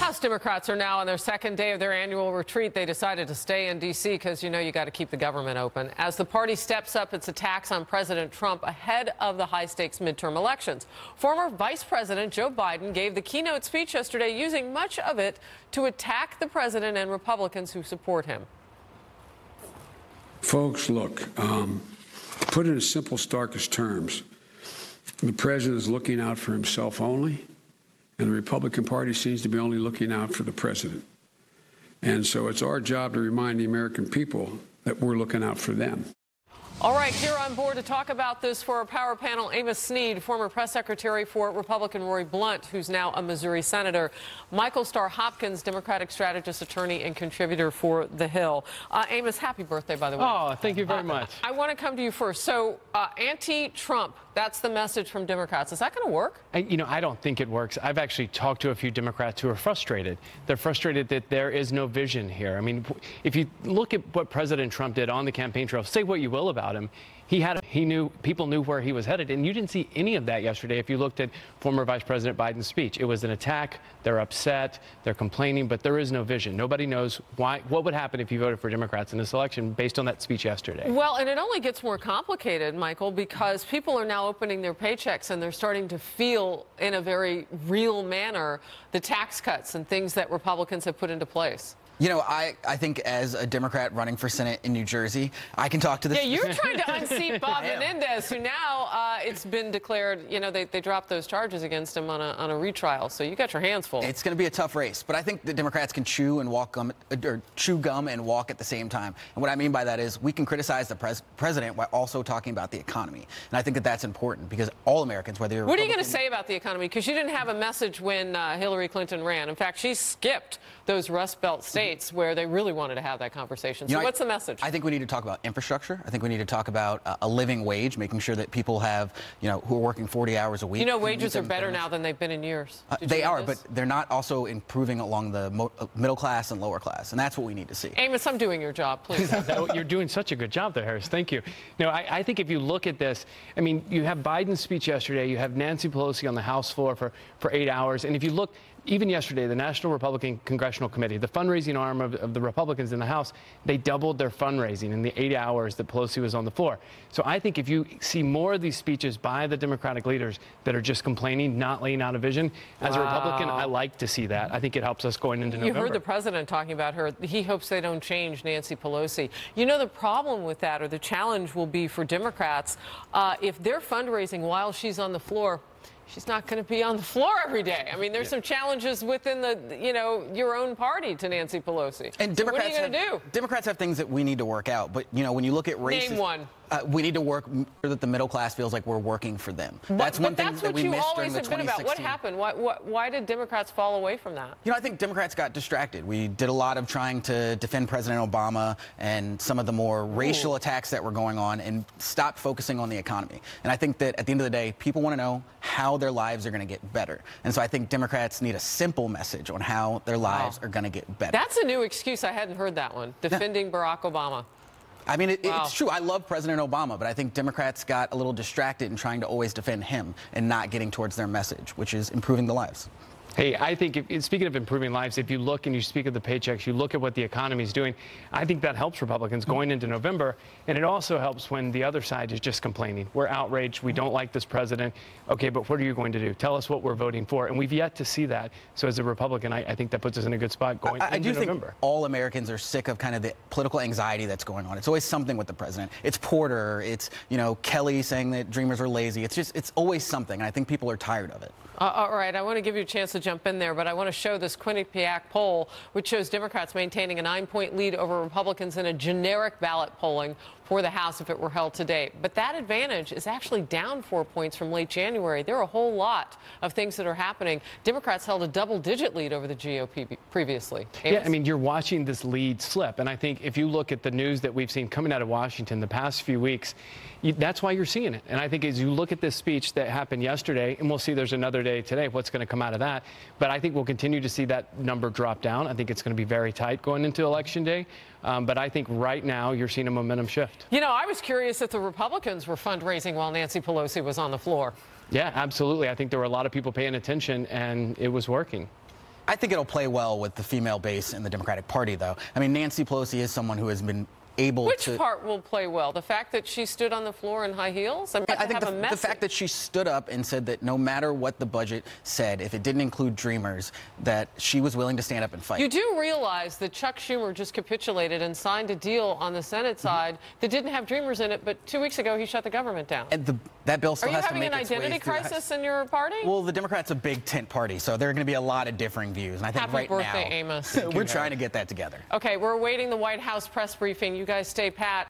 House Democrats are now on their second day of their annual retreat. They decided to stay in D.C. because, you got to keep the government open. As the party steps up its attacks on President Trump ahead of the high-stakes midterm elections. Former Vice President Joe Biden gave the keynote speech yesterday, using much of it to attack the president and Republicans who support him. Folks, look, put it in simple, starkest terms. The president is looking out for himself only, and the Republican Party seems to be only looking out for the president. And so it's our job to remind the American people that we're looking out for them. All right, here on board to talk about this for our power panel, Amos Snead, former press secretary for Republican Roy Blunt, who's now a Missouri senator. Michael Starr Hopkins, Democratic strategist, attorney, and contributor for The Hill. Amos, happy birthday, by the way. Oh, thank you very much. I want to come to you first. So, anti-Trump, that's the message from Democrats. Is that going to work? I don't think it works. I've actually talked to a few Democrats who are frustrated. They're frustrated that there is no vision here. I mean, if you look at what President Trump did on the campaign trail, say what you will about him, people knew where he was headed, and you didn't see any of that yesterday if you looked at former Vice President Biden's speech. It was an attack. They're upset. They're complaining, but there is no vision. Nobody knows what would happen if you voted for Democrats in this election based on that speech yesterday. Well, and it only gets more complicated, Michael, because people are now opening their paychecks and they're starting to feel in a very real manner the tax cuts and things that Republicans have put into place. I think as a Democrat running for Senate in New Jersey, I can talk to this. Yeah, you're trying to unseat Bob Menendez, who now it's been declared, they dropped those charges against him on a retrial. So you got your hands full. It's going to be a tough race, but I think the Democrats can chew gum and walk at the same time. And what I mean by that is we can criticize the president while also talking about the economy. And I think that that's important because all Americans, whether you're What are you going to say about the economy? Because you didn't have a message when Hillary Clinton ran. In fact, she skipped those Rust Belt states where they really wanted to have that conversation. So what's the message? I think we need to talk about infrastructure. I think we need to talk about a living wage, making sure that people have, who are working 40 hours a week. Wages are better now than they've been in years. They are, but they're not also improving along the middle class and lower class, and that's what we need to see. Amos, I'm doing your job, please. You're doing such a good job there, Harris. Thank you. I think if you look at this, you have Biden's speech yesterday, you have Nancy Pelosi on the House floor for 8 hours, and if you look, even yesterday, the National Republican Congressional Committee, the fundraising arm of the Republicans in the House, they doubled their fundraising in the 8 hours that Pelosi was on the floor. So I think if you see more of these speeches by the Democratic leaders that are just complaining, not laying out a vision, as a Republican, I like to see that. I think it helps us going into November. You heard the president talking about her. He hopes they don't change Nancy Pelosi. The problem with that, or the challenge will be for Democrats, if they're fundraising while she's on the floor, she's not going to be on the floor every day. There's some challenges within your own party to Nancy Pelosi. And so what are you going to do? Democrats have things that we need to work out. But, when you look at races... Name one. We need to work sure that the middle class feels like we're working for them. That's one thing that we missed during the 2016. That's what you always have been about. What happened? Why did Democrats fall away from that? I think Democrats got distracted. We did a lot of trying to defend President Obama and some of the more racial attacks that were going on and stopped focusing on the economy. And I think that at the end of the day, people want to know how their lives are going to get better. And so I think Democrats need a simple message on how their lives are going to get better. That's a new excuse. I hadn't heard that one. Defending Barack Obama. It's true. I love President Obama, but I think Democrats got a little distracted in trying to always defend him and not getting towards their message, which is improving the lives. Hey, I think, speaking of improving lives, if you look and you speak of the paychecks, you look at what the economy is doing, I think that helps Republicans going into November. And it also helps when the other side is just complaining. We're outraged. We don't like this president. Okay, but what are you going to do? Tell us what we're voting for. And we've yet to see that. So as a Republican, I think that puts us in a good spot going into November. I do think all Americans are sick of kind of the political anxiety that's going on. It's always something with the president. It's Porter. It's, Kelly saying that Dreamers are lazy. It's always something. And I think people are tired of it. All right, I want to give you a chance to jump in there, but I want to show this Quinnipiac poll, which shows Democrats maintaining a 9-point lead over Republicans in a generic ballot polling for the House if it were held today. But that advantage is actually down 4 points from late January. There are a whole lot of things that are happening. Democrats held a double-digit lead over the GOP previously. Amos? Yeah, you're watching this lead slip. And I think if you look at the news that we've seen coming out of Washington the past few weeks, that's why you're seeing it. And I think as you look at this speech that happened yesterday, and we'll see there's another day today, what's going to come out of that. But I think we'll continue to see that number drop down. I think it's going to be very tight going into Election Day. But I think right now you're seeing a momentum shift. I was curious if the Republicans were fundraising while Nancy Pelosi was on the floor. Yeah, absolutely. I think there were a lot of people paying attention, and it was working. I think it'll play well with the female base in the Democratic Party, though. I mean, Nancy Pelosi is someone who has been able Which to... Which part will play well? The fact that she stood on the floor in high heels? I think the fact that she stood up and said that no matter what the budget said, if it didn't include Dreamers, that she was willing to stand up and fight. You do realize that Chuck Schumer just capitulated and signed a deal on the Senate side that didn't have Dreamers in it, but 2 weeks ago he shut the government down. And that bill still has to make its way. Are you having an identity crisis in your party? Well, the Democrats are a big tent party, so there are going to be a lot of differing views. And I think right now, Amos. we're trying to get that together. Okay, we're awaiting the White House press briefing. You guys stay pat.